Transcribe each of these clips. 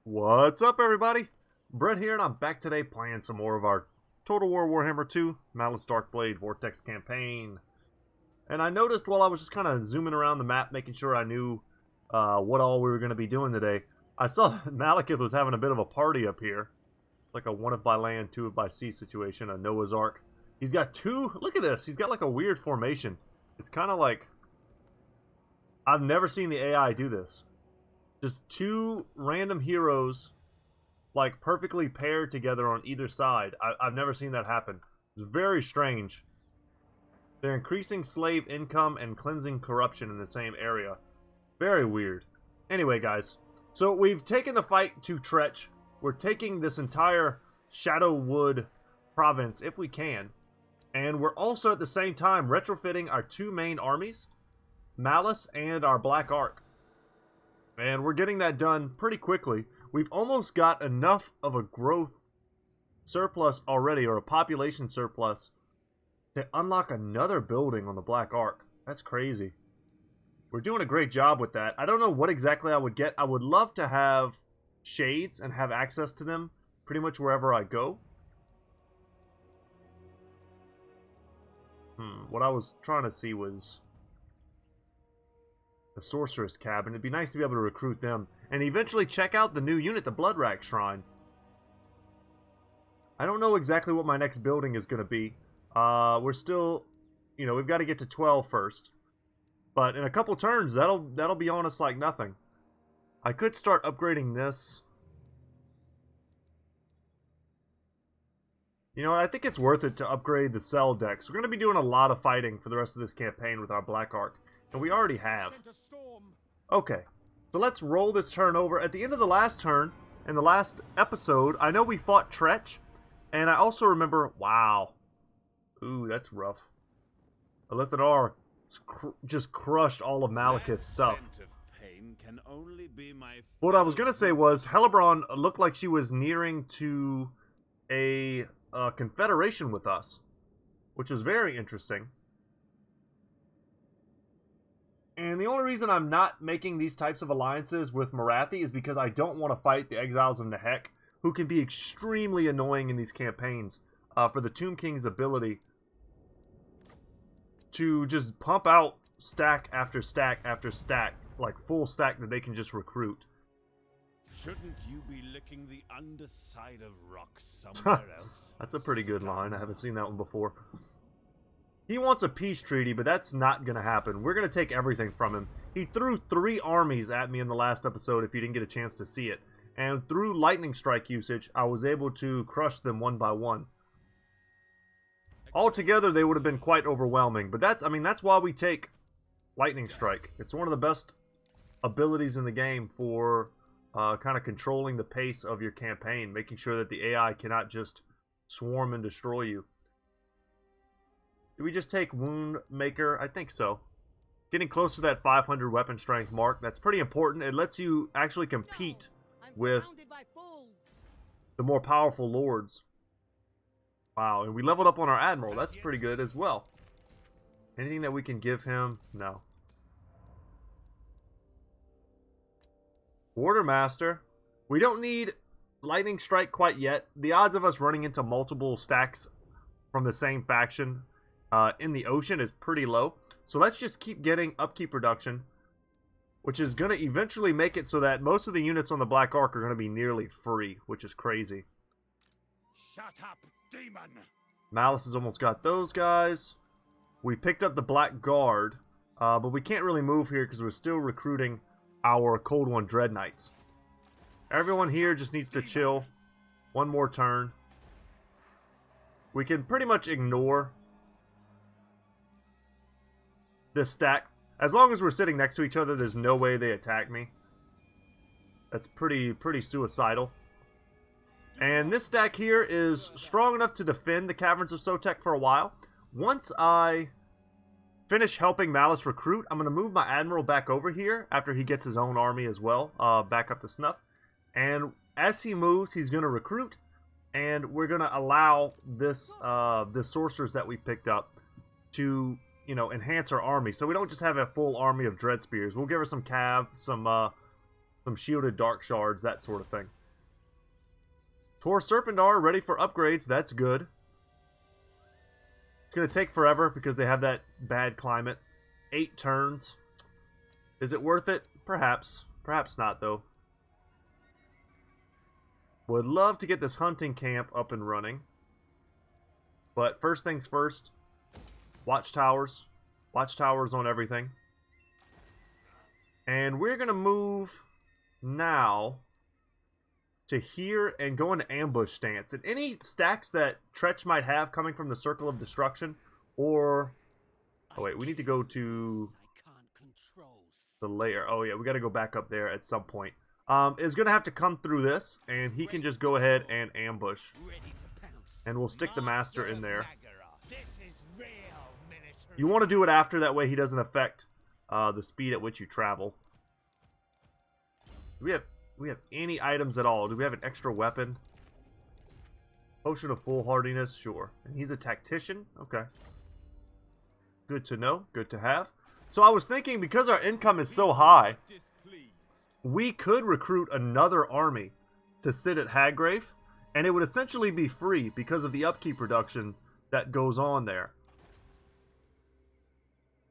What's up, everybody? Brett here, and I'm back today playing some more of our Total War Warhammer 2 Malus Darkblade Vortex campaign. And I noticed while I was just kind of zooming around the map, making sure I knew what all we were going to be doing today, I saw that Malekith was having a bit of a party up here. Like a one if by land, two if by sea situation, a Noah's Ark. He's got two, look at this, he's got like a weird formation. It's kind of like, I've never seen the AI do this. Just two random heroes, like, perfectly paired together on either side. I've never seen that happen. It's very strange. They're increasing slave income and cleansing corruption in the same area. Very weird. Anyway, guys. So, we've taken the fight to Tz'arkan. We're taking this entire Shadowwood province, if we can. And we're also, at the same time, retrofitting our two main armies, Malus and our Black Ark. And we're getting that done pretty quickly. We've almost got enough of a growth surplus already, or a population surplus, to unlock another building on the Black Ark. That's crazy. We're doing a great job with that. I don't know what exactly I would get. I would love to have shades and have access to them pretty much wherever I go. What I was trying to see was the Sorceress Cabin. It'd be nice to be able to recruit them. And eventually check out the new unit, the Bloodrack Shrine. I don't know exactly what my next building is going to be. We're still, you know, we've got to get to 12 first. But in a couple turns, that'll be on us like nothing. I could start upgrading this. You know, I think it's worth it to upgrade the cell decks. We're going to be doing a lot of fighting for the rest of this campaign with our Black Ark. And we already have. Okay, so let's roll this turn over. At the end of the last turn, in the last episode, I know we fought Tz'arkan, and I also remember, wow. Ooh, that's rough. Elithidar just crushed all of Malekith's stuff. What I was going to say was, Hellebrand looked like she was nearing to a confederation with us, which is very interesting. And the only reason I'm not making these types of alliances with Morathi is because I don't want to fight the Exiles of Nehek, who can be extremely annoying in these campaigns, for the Tomb King's ability to just pump out stack after stack after stack, like full stack that they can just recruit. Shouldn't you be licking the underside of rocks somewhere else? That's a pretty good line. I haven't seen that one before. He wants a peace treaty, but that's not going to happen. We're going to take everything from him. He threw 3 armies at me in the last episode, if you didn't get a chance to see it. And through lightning strike usage, I was able to crush them one by one. Altogether, they would have been quite overwhelming. But that's why we take lightning strike. It's one of the best abilities in the game for kind of controlling the pace of your campaign, making sure that the AI cannot just swarm and destroy you. Did we just take Wound Maker? I think so. Getting close to that 500 weapon strength mark. That's pretty important. It lets you actually compete with the more powerful lords. Wow, and we leveled up on our Admiral. That's pretty good as well. Anything that we can give him? No. Quartermaster. We don't need Lightning Strike quite yet. The odds of us running into multiple stacks from the same faction in the ocean is pretty low. So let's just keep getting upkeep reduction, which is going to eventually make it so that most of the units on the Black Ark are going to be nearly free, which is crazy. Shut up, demon! Malus has almost got those guys. We picked up the Black Guard, but we can't really move here because we're still recruiting our Cold One Dread Knights. Everyone here just needs to chill. One more turn. We can pretty much ignore this stack. As long as we're sitting next to each other, there's no way they attack me. That's pretty suicidal. And this stack here is strong enough to defend the Caverns of Sotek for a while. Once I finish helping Malus recruit, I'm going to move my Admiral back over here after he gets his own army as well, back up to snuff. And as he moves, he's going to recruit, and we're going to allow this the sorcerers that we picked up to, you know, enhance our army. So we don't just have a full army of Dread Spears. We'll give her some cav, some some shielded dark shards, that sort of thing. Tor Serpendar ready for upgrades. That's good. It's going to take forever because they have that bad climate. 8 turns. Is it worth it? Perhaps. Perhaps not, though. Would love to get this hunting camp up and running. But first things first. Watchtowers. Watchtowers on everything. And we're going to move now to here and go into ambush stance. And any stacks that Tretch might have coming from the Circle of Destruction, or... Oh wait, we need to go to the lair. Oh yeah, we got to go back up there at some point. Is going to have to come through this, and he can just go ahead and ambush. And we'll stick the Master in there. You want to do it after, that way he doesn't affect the speed at which you travel. Do we have any items at all? Do we have an extra weapon? Potion of foolhardiness, sure. And he's a tactician? Okay. Good to know, good to have. So I was thinking, because our income is so high, we could recruit another army to sit at Haggrave, and it would essentially be free because of the upkeep reduction that goes on there.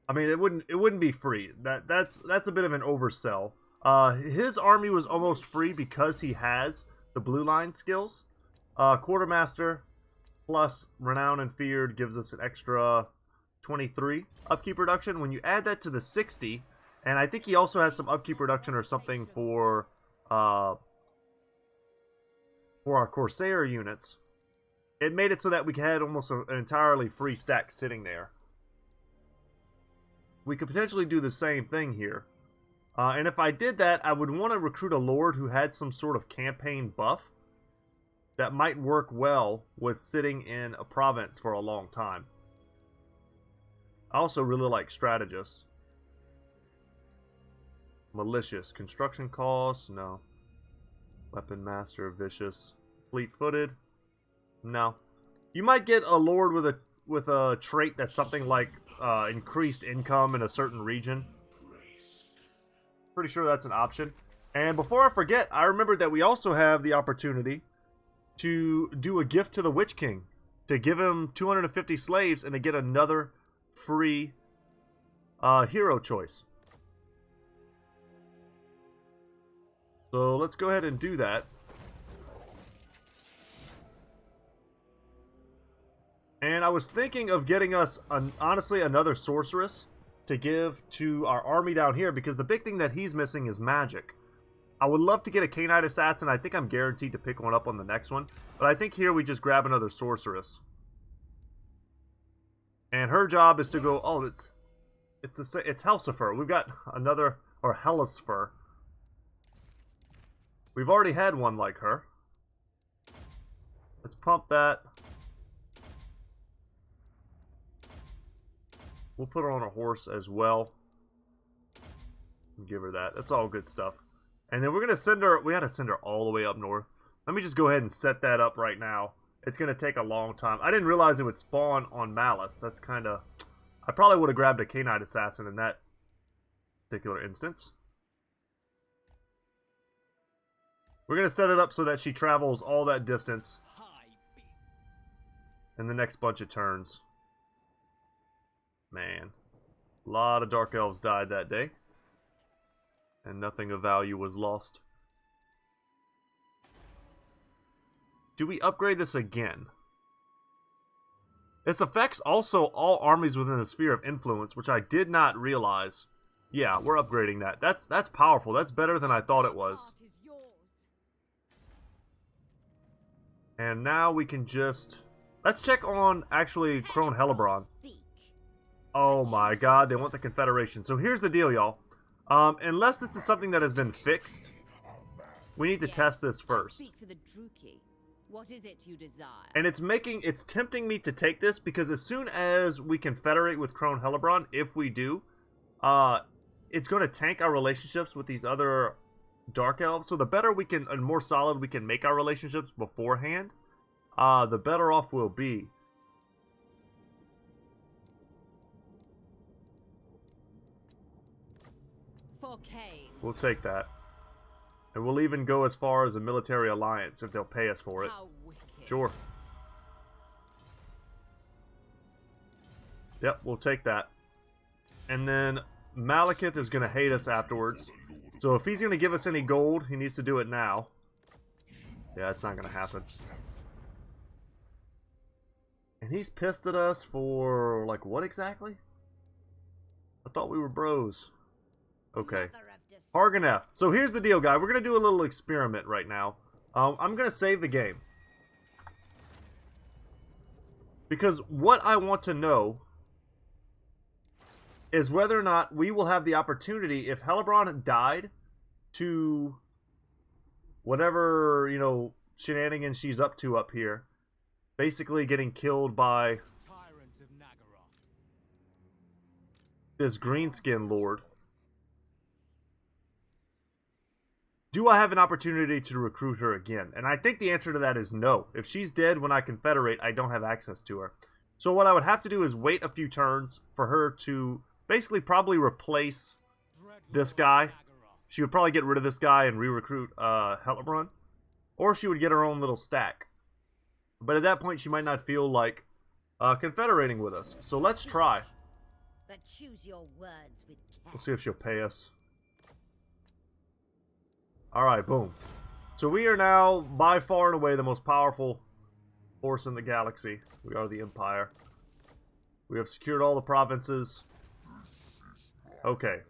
I mean, it wouldn't be free. That's a bit of an oversell. His army was almost free because he has the blue line skills. Quartermaster plus Renown and Feared gives us an extra 23 upkeep reduction. When you add that to the 60, and I think he also has some upkeep reduction or something for our Corsair units, it made it so that we had almost an entirely free stack sitting there. We could potentially do the same thing here. And if I did that, I would want to recruit a Lord who had some sort of campaign buff that might work well with sitting in a province for a long time. I also really like Strategist. Malicious. Construction costs? No. Weapon Master, Vicious. Fleet-footed? No. You might get a Lord with a trait that's something like increased income in a certain region. Pretty sure that's an option. And before I forget, I remembered that we also have the opportunity to do a gift to the Witch King. To give him 250 slaves and to get another free hero choice. So let's go ahead and do that. And I was thinking of getting us, honestly, another sorceress to give to our army down here, because the big thing that he's missing is magic. I would love to get a Canine Assassin. I think I'm guaranteed to pick one up on the next one. But I think here we just grab another sorceress. And her job is to go, oh, it's Helsifer. We've got another, or Helsifer. We've already had one like her. Let's pump that. We'll put her on a horse as well. Give her that. That's all good stuff. And then we're going to send her... We had to send her all the way up north. Let me just go ahead and set that up right now. It's going to take a long time. I didn't realize it would spawn on Malus. That's kind of... I probably would have grabbed a Canine Assassin in that particular instance. We're going to set it up so that she travels all that distance in the next bunch of turns. Man, a lot of Dark Elves died that day, and nothing of value was lost. Do we upgrade this again? This affects also all armies within the sphere of influence, which I did not realize. Yeah, we're upgrading that. That's powerful. That's better than I thought it was. And now we can just... Let's check on, actually, Crone Hellebron. Oh my god, they want the Confederation. So here's the deal, y'all. Unless this is something that has been fixed, we need to test this first. What is it you desire? And it's tempting me to take this, because as soon as we confederate with Crone Hellebron, if we do, it's going to tank our relationships with these other Dark Elves. So the better we can, and more solid we can make our relationships beforehand, the better off we'll be. For Cain. We'll take that. And we'll even go as far as a military alliance if they'll pay us for it. How wicked. Sure. Yep, we'll take that. And then Malekith is going to hate us afterwards. So if he's going to give us any gold, he needs to do it now. Yeah, that's not going to happen. And he's pissed at us for, like, what exactly? I thought we were bros. Okay. Harganeth. So here's the deal, guy. We're going to do a little experiment right now. I'm going to save the game. Because what I want to know is whether or not we will have the opportunity, if Hellebrand died, to whatever, you know, shenanigans she's up to up here. Basically getting killed by this greenskin lord. Do I have an opportunity to recruit her again? And I think the answer to that is no. If she's dead when I confederate, I don't have access to her. So what I would have to do is wait a few turns for her to basically probably replace this guy. She would probably get rid of this guy and re-recruit Hellebrand. Or she would get her own little stack. But at that point, she might not feel like confederating with us. So let's try. But choose your words with care. We'll see if she'll pay us. Alright, boom. So we are now, by far and away, the most powerful force in the galaxy. We are the Empire. We have secured all the provinces. Okay.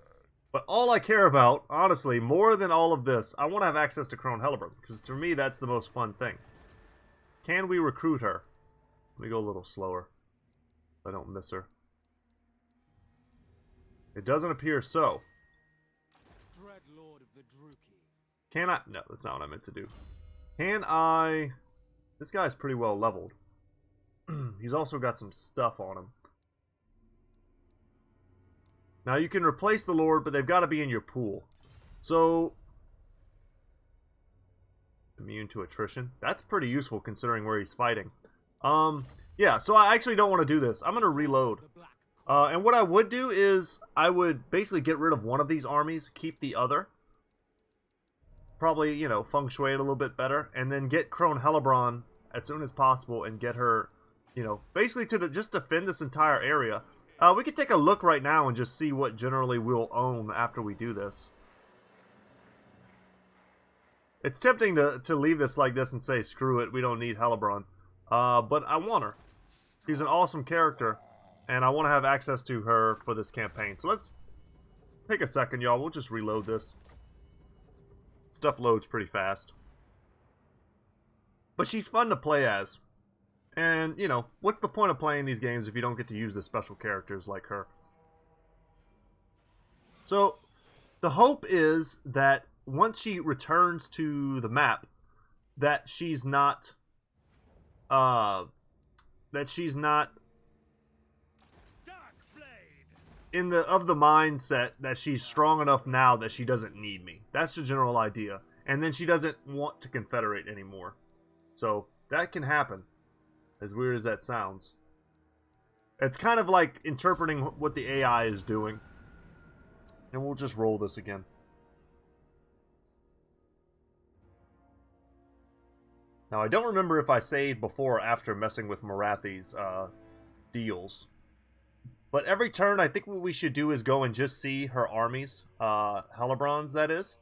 But all I care about, honestly, more than all of this, I want to have access to Crone Hellebrand. Because to me, that's the most fun thing. Can we recruit her? Let me go a little slower. So I don't miss her. It doesn't appear so. Can I? No, that's not what I meant to do. Can I? This guy's pretty well leveled. He's also got some stuff on him. Now you can replace the Lord, but they've got to be in your pool. So, immune to attrition. That's pretty useful considering where he's fighting. Yeah, so I actually don't want to do this. I'm going to reload. And what I would do is, I would basically get rid of one of these armies, keep the other. Probably, you know, feng shui it a little bit better. And then get Crone Hellebrand as soon as possible and get her, you know, basically to just defend this entire area. We could take a look right now and just see what generally we'll own after we do this. It's tempting to leave this like this and say, screw it, we don't need Hellebrand. But I want her. She's an awesome character, and I want to have access to her for this campaign. So let's take a second, y'all. We'll just reload this. Stuff loads pretty fast. But she's fun to play as. And, you know, what's the point of playing these games if you don't get to use the special characters like her? So, the hope is that once she returns to the map, that she's not, in the mindset that she's strong enough now that she doesn't need me. That's the general idea. And then she doesn't want to confederate anymore. So, that can happen. As weird as that sounds. It's kind of like interpreting what the AI is doing. And we'll just roll this again. Now, I don't remember if I saved before or after messing with Marathi's deals. But every turn, I think what we should do is go and just see her armies. Hellebrand's, that is.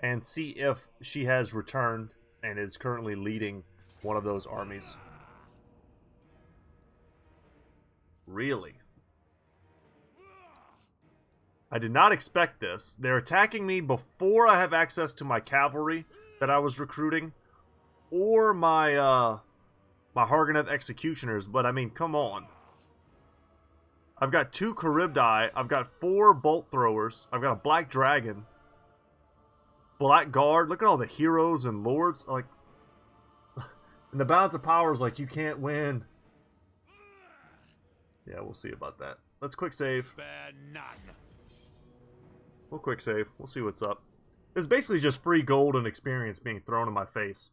And see if she has returned and is currently leading one of those armies. Really? I did not expect this. They're attacking me before I have access to my cavalry that I was recruiting. Or my, my Harganeth executioners. But, I mean, come on. I've got 2 Charybdii. I've got 4 bolt throwers. I've got a black dragon. Black guard. Look at all the heroes and lords. Like, and the balance of power is like, you can't win. Yeah, we'll see about that. Let's quick save. Spare none. We'll quick save. We'll see what's up. It's basically just free gold and experience being thrown in my face.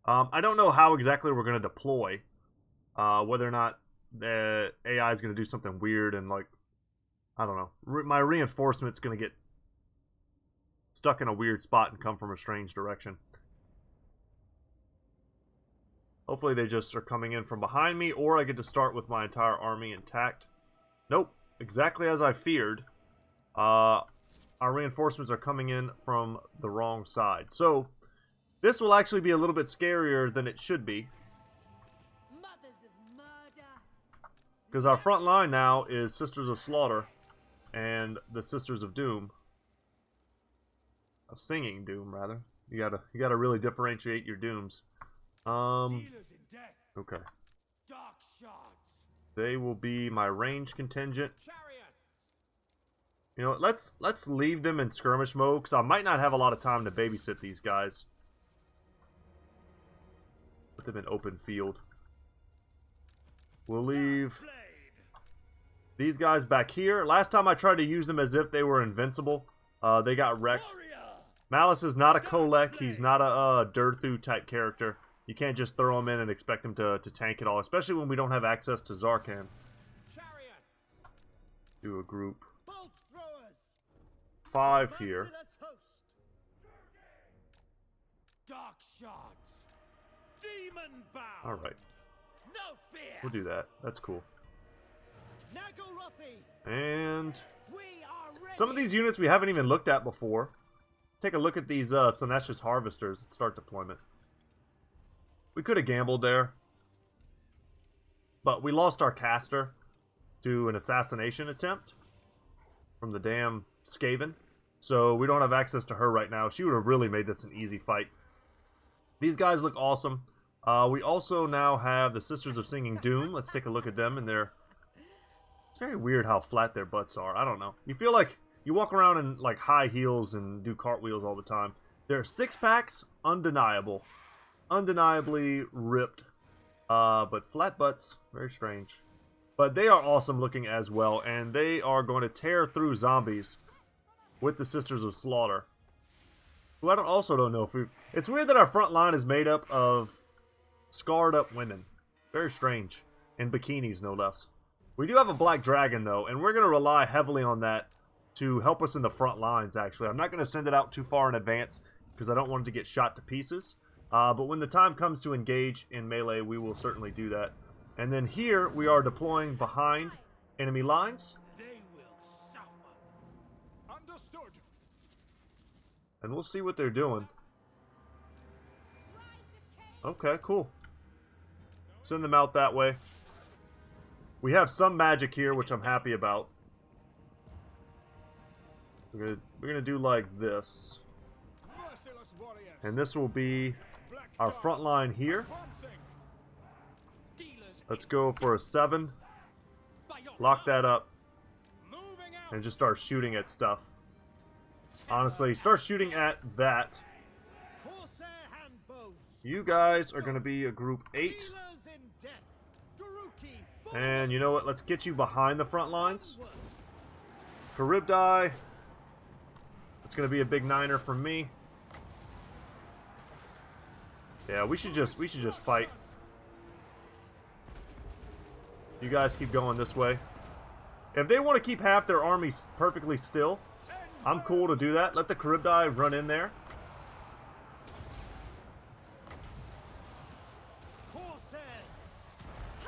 I don't know how exactly we're going to deploy. Whether or not the AI is going to do something weird and, like, I don't know. My reinforcement's going to get stuck in a weird spot and come from a strange direction. Hopefully they just are coming in from behind me, or I get to start with my entire army intact. Nope, exactly as I feared. Our reinforcements are coming in from the wrong side. So, this will actually be a little bit scarier than it should be. Because our front line now is Sisters of Slaughter and the Sisters of Doom. Of Singing Doom, rather. You gotta really differentiate your Dooms. Okay. They will be my range contingent. You know, let's leave them in skirmish mode, because I might not have a lot of time to babysit these guys. Put them in open field. We'll leave these guys back here. Last time I tried to use them as if they were invincible. They got wrecked. Malus is not a Kolek. He's not a Durthu type character. You can't just throw him in and expect him to tank it all, especially when we don't have access to Tz'arkan. Do a group 5 here. Alright. We'll do that. That's cool. And some of these units we haven't even looked at before. Take a look at these Snikch's Harvesters at start deployment. We could have gambled there, but we lost our caster to an assassination attempt from the damn Skaven, so we don't have access to her right now. She would have really made this an easy fight. These guys look awesome. We also now have the Sisters of Singing Doom. Let's take a look at them, and it's very weird how flat their butts are. I don't know. You feel like you walk around in like high heels and do cartwheels all the time. Their 6-packs, undeniable. Undeniably ripped, but flat butts, very strange. But they are awesome looking as well, and they are going to tear through zombies with the Sisters of Slaughter, who I also don't know if we... It's weird that our front line is made up of scarred up women. Very strange. In bikinis, no less. We do have a black dragon, though, and we're going to rely heavily on that to help us in the front lines, actually. I'm not going to send it out too far in advance, because I don't want it to get shot to pieces. But when the time comes to engage in melee, we will certainly do that. And then here, we are deploying behind enemy lines. They will suffer. Understood. And we'll see what they're doing. Okay, cool. Send them out that way. We have some magic here, which I'm happy about. We're gonna do like this. And this will be our front line here. Let's go for a 7. Lock that up. And just start shooting at stuff. Honestly, start shooting at that. You guys are going to be a group 8. And you know what? Let's get you behind the front lines. Charybdis. It's going to be a big 9er from me. Yeah, we should just fight. You guys keep going this way. If they want to keep half their armies perfectly still, I'm cool to do that. Let the Charybdis run in there.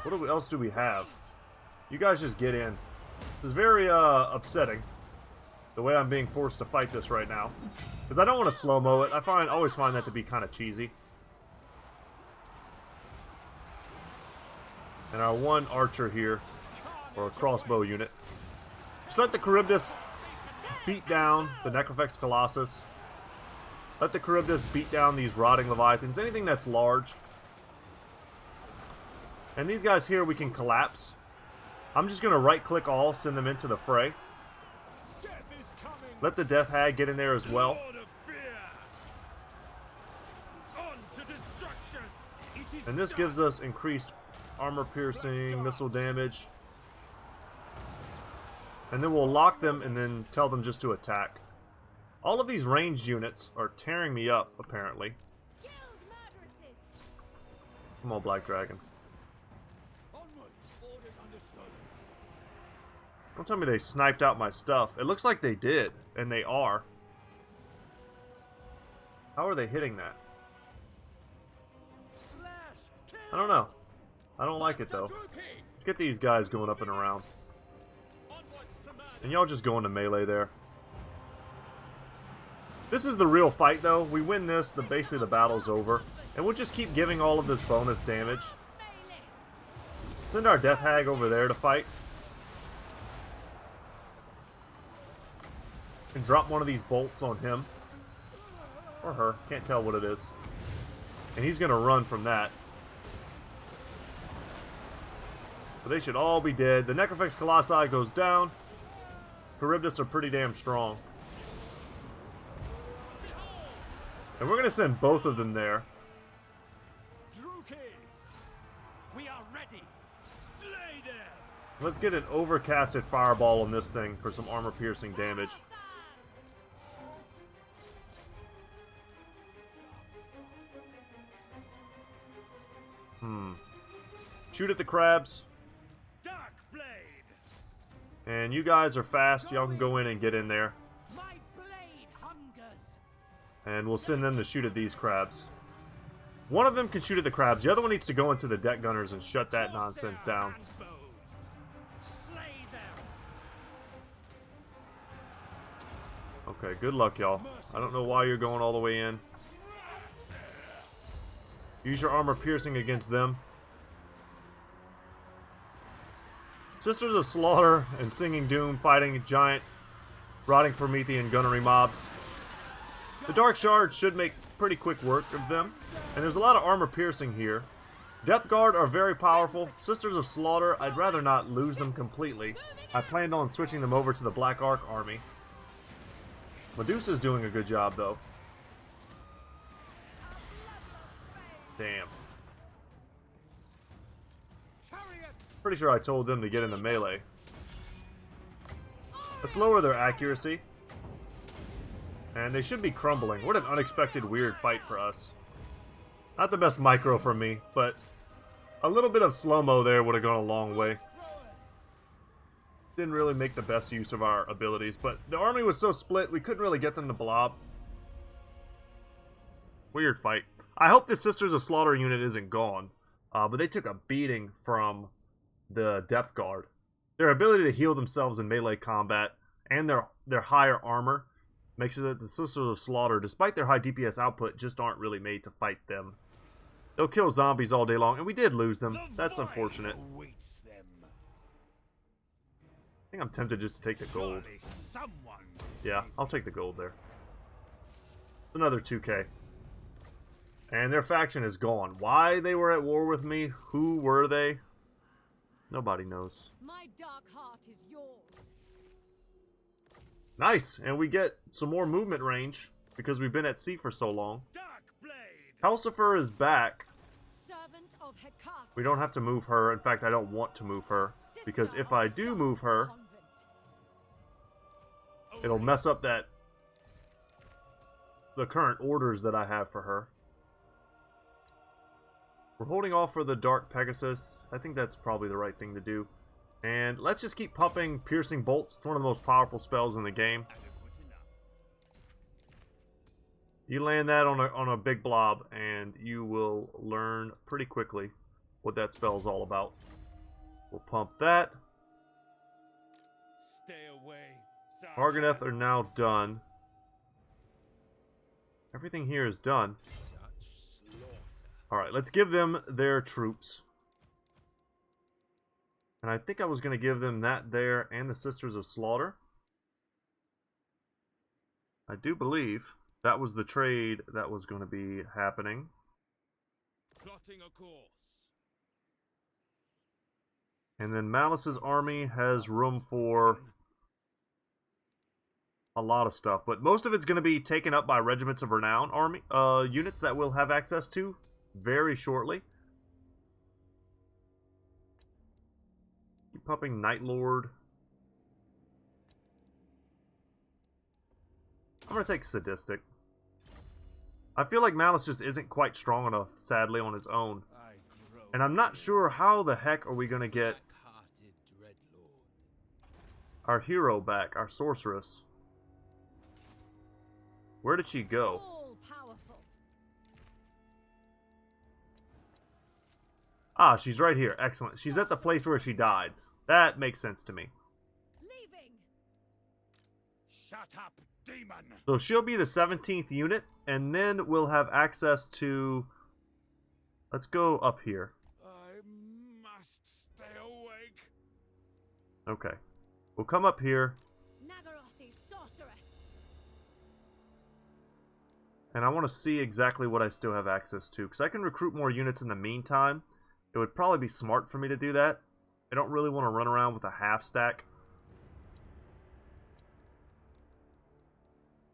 What else do we have? You guys just get in. This is very upsetting, the way I'm being forced to fight this right now. Because I don't want to slow-mo it. I always find that to be kind of cheesy. And our one archer here, or a crossbow unit. Just let the Charybdis beat down the Necrofex Colossus. Let the Charybdis beat down these rotting Leviathans, anything that's large. And these guys here we can collapse. I'm just going to right-click all, send them into the fray. Let the Death Hag get in there as well. And this gives us increased armor-piercing, missile damage. And then we'll lock them and then tell them just to attack. All of these ranged units are tearing me up, apparently. Come on, Black Dragon. Don't tell me they sniped out my stuff. It looks like they did, and they are. How are they hitting that? Slash, I don't know. I don't like it though. Let's get these guys going up and around. And y'all just go into melee there. This is the real fight though. We win this, basically the battle's over. And we'll just keep giving all of this bonus damage. Send our Death Hag over there to fight. And drop one of these bolts on him. Or her. Can't tell what it is. And he's going to run from that. But they should all be dead. The Necrofex Colossi goes down. Charybdis are pretty damn strong. And we're going to send both of them there. we are ready. Slay them. Let's get an overcasted fireball on this thing for some armor-piercing damage. Shoot at the crabs. Darkblade. And you guys are fast. Y'all can go in and get in there. My blade hungers. And we'll send them to shoot at these crabs. One of them can shoot at the crabs. The other one needs to go into the deck gunners and shut that nonsense down. Slay them. Okay, good luck, y'all. I don't know why you're going all the way in. Use your armor piercing against them. Sisters of Slaughter and Singing Doom fighting giant rotting Promethean gunnery mobs. The Dark Shard should make pretty quick work of them. And there's a lot of armor piercing here. Death Guard are very powerful. Sisters of Slaughter, I'd rather not lose them completely. I planned on switching them over to the Black Ark army. Medusa's doing a good job though. Damn. Pretty sure I told them to get into melee. Let's lower their accuracy. And they should be crumbling. What an unexpected weird fight for us. Not the best micro for me, but a little bit of slow-mo there would have gone a long way. Didn't really make the best use of our abilities, but the army was so split we couldn't really get them to blob. Weird fight. I hope the Sisters of Slaughter unit isn't gone, but they took a beating from the Depth Guard. Their ability to heal themselves in melee combat and their higher armor makes it that the Sisters of Slaughter, despite their high DPS output, just aren't really made to fight them. They'll kill zombies all day long, and we did lose them. That's unfortunate. I think I'm tempted just to take the gold. Yeah, I'll take the gold there. Another 2k. And their faction is gone. Why they were at war with me? Who were they? Nobody knows. My dark heart is yours. Nice, and we get some more movement range because we've been at sea for so long. Calcifer is back. Servant of Hecate. We don't have to move her. In fact, I don't want to move her because if I do move her, it'll mess up the current orders that I have for her. We're holding off for the Dark Pegasus. I think that's probably the right thing to do. And let's just keep pumping Piercing Bolts. It's one of the most powerful spells in the game. You land that on a big blob, and you will learn pretty quickly what that spell is all about. We'll pump that. Stay away. Argoneth are now done. Everything here is done. Alright, let's give them their troops. And I think I was going to give them that there and the Sisters of Slaughter. I do believe that was the trade that was going to be happening. Plotting a course. And then Malus's army has room for a lot of stuff, but most of it's going to be taken up by Regiments of Renown army units that we'll have access to very shortly. Keep pumping Nightlord. I'm going to take Sadistic. I feel like Malus just isn't quite strong enough, sadly, on his own. And I'm not sure how the heck are we going to get our hero back, our sorceress. Where did she go? All powerful. Ah, she's right here. Excellent. She's at the place where she died. That makes sense to me. Leaving. Shut up, demon! So she'll be the 17th unit, and then we'll have access to... Let's go up here. I must stay awake. Okay. We'll come up here, Naggarothi sorceress. and I want to see exactly what I still have access to, because I can recruit more units in the meantime. It would probably be smart for me to do that. I don't really want to run around with a half stack.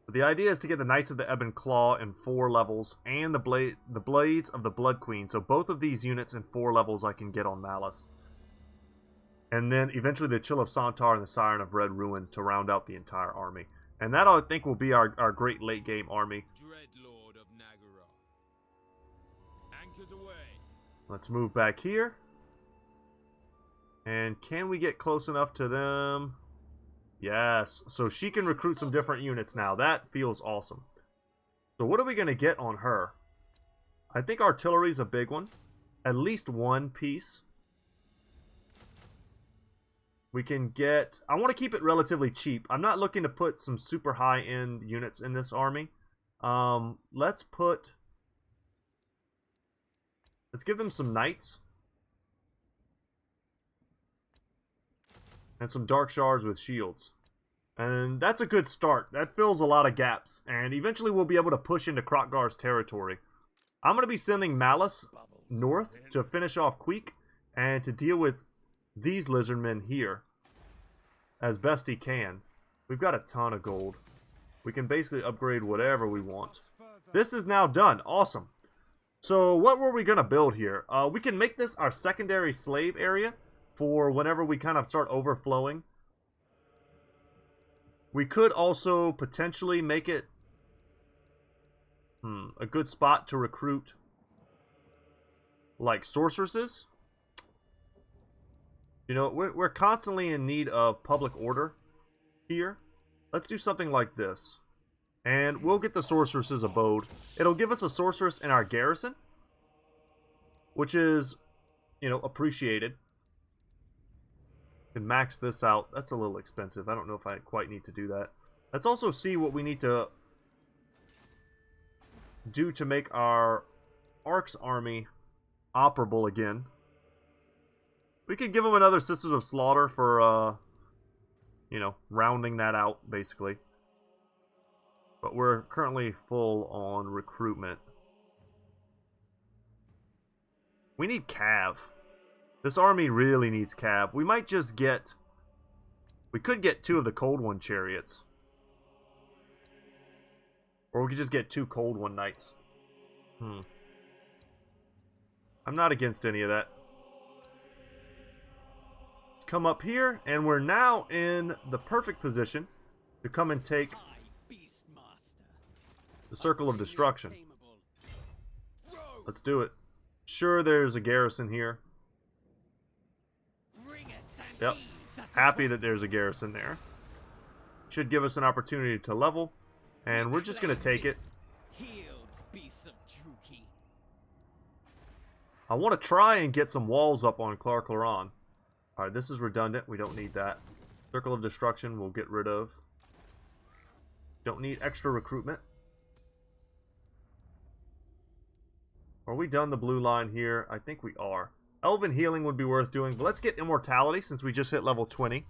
But the idea is to get the Knights of the Ebon Claw in 4 levels, and the Blades of the Blood Queen. So both of these units in 4 levels I can get on Malus. And then eventually the Chill of Sontar and the Siren of Red Ruin to round out the entire army. And that, I think, will be our great late game army. Dreadlord of Naggaroth. Anchors away. Let's move back here. And can we get close enough to them? Yes. So she can recruit some different units now. That feels awesome. So what are we going to get on her? I think artillery's a big one. At least 1 piece. We can get... I want to keep it relatively cheap. I'm not looking to put some super high-end units in this army. Let's give them some knights. And some dark shards with shields. And that's a good start. That fills a lot of gaps. And eventually we'll be able to push into Kroq-Gar's territory. I'm going to be sending Malus north to finish off Queek. And to deal with these lizardmen here as best he can. We've got a ton of gold. We can basically upgrade whatever we want. This is now done. Awesome. So what were we going to build here? We can make this our secondary slave area for whenever we kind of start overflowing. We could also potentially make it a good spot to recruit like sorceresses. You know, we're constantly in need of public order here. Let's do something like this. And we'll get the sorceress's abode. It'll give us a sorceress in our garrison, which is, you know, appreciated. Can max this out. That's a little expensive. I don't know if I quite need to do that. Let's also see what we need to do to make our Ark's army operable again. We could give them another Sisters of Slaughter for, you know, rounding that out, basically. But we're currently full on recruitment. We need cav. This army really needs cav. We might just get... We could get 2 of the Cold One chariots. Or we could just get 2 Cold One knights. I'm not against any of that. Let's come up here, and we're now in the perfect position to come and take the Circle of Destruction. Let's do it. Sure, there's a garrison here. Yep. Happy that there's a garrison there. Should give us an opportunity to level. And we're just going to take it. I want to try and get some walls up on Clark Laron. Alright, this is redundant. We don't need that. Circle of Destruction we'll get rid of. Don't need extra recruitment. Are we done the blue line here? I think we are. Elven Healing would be worth doing, but let's get Immortality since we just hit level 20.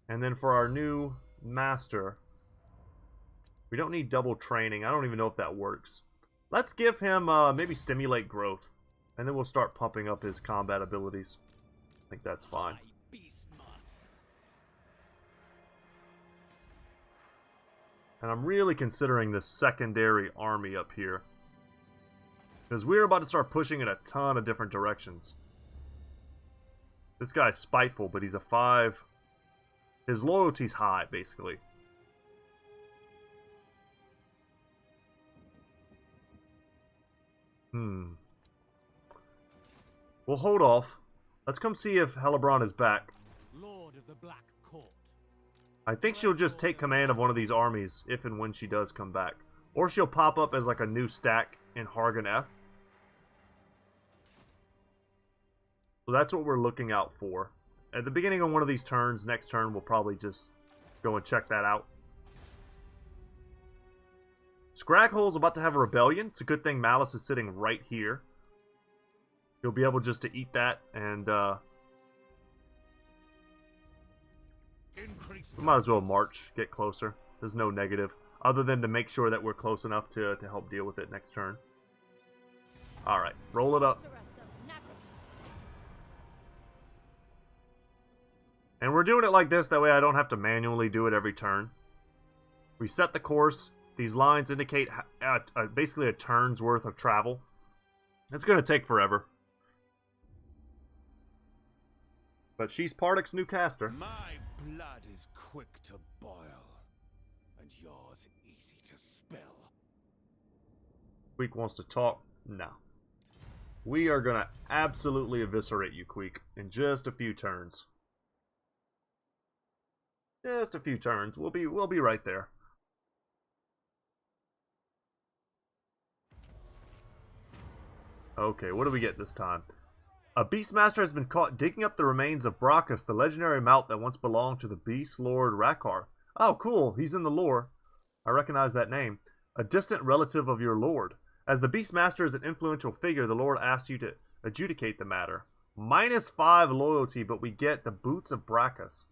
And then for our new Master, we don't need double training. I don't even know if that works. Let's give him maybe Stimulate Growth, and then we'll start pumping up his combat abilities. I think that's fine. And I'm really considering this secondary army up here, because we're about to start pushing in a ton of different directions. This guy's spiteful, but he's a 5. His loyalty's high, basically. We'll hold off. Let's come see if Hellebron is back. Lord of the Black Court. I think she'll just take command of one of these armies if and when she does come back. Or she'll pop up as like a new stack in Hargan F. So that's what we're looking out for. At the beginning of one of these turns, next turn, we'll probably just go and check that out. Scraghole's about to have a rebellion. It's a good thing Malus is sitting right here. He'll be able just to eat that, and we might as well march, get closer. There's no negative, other than to make sure that we're close enough to help deal with it next turn. Alright, roll it up. And we're doing it like this, that way I don't have to manually do it every turn. We set the course. These lines indicate basically a turn's worth of travel. It's going to take forever. But she's Pardik's new caster. My blood is quick to boil, and yours easy to spill. Queek wants to talk? No. We are going to absolutely eviscerate you, Queek, in just a few turns. Just a few turns. We'll be right there. Okay, what do we get this time? A Beastmaster has been caught digging up the remains of Brachus, the legendary mount that once belonged to the Beast Lord Rakkar. Oh, cool. He's in the lore. I recognize that name. A distant relative of your lord. As the Beastmaster is an influential figure, the Lord asks you to adjudicate the matter. -5 loyalty, but we get the boots of Brachus.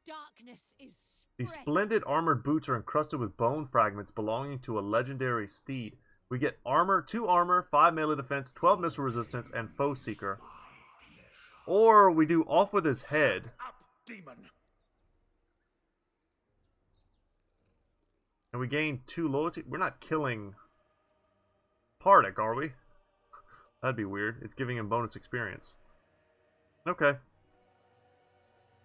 Darkness is These spreading. splendid armored boots are encrusted with bone fragments belonging to a legendary steed. We get armor, 2 armor, 5 melee defense, 12 missile resistance, and foe seeker. Or we do off with his head. Up, demon! And we gain 2 loyalty. We're not killing Pardik, are we? That'd be weird. It's giving him bonus experience. Okay.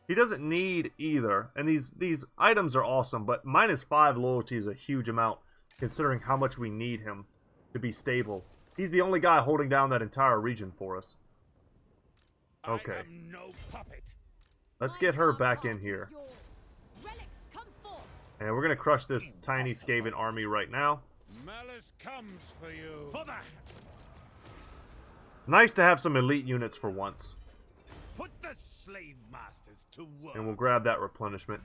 He doesn't need either. And these items are awesome, but -5 loyalty is a huge amount, considering how much we need him to be stable. He's the only guy holding down that entire region for us. Okay. I am no puppet. Let's get her back in here. Relics come forth. And we're going to crush this tiny Skaven army right now. Malus comes for you. For that. Nice to have some elite units for once. Put the slave masters to work. And we'll grab that replenishment.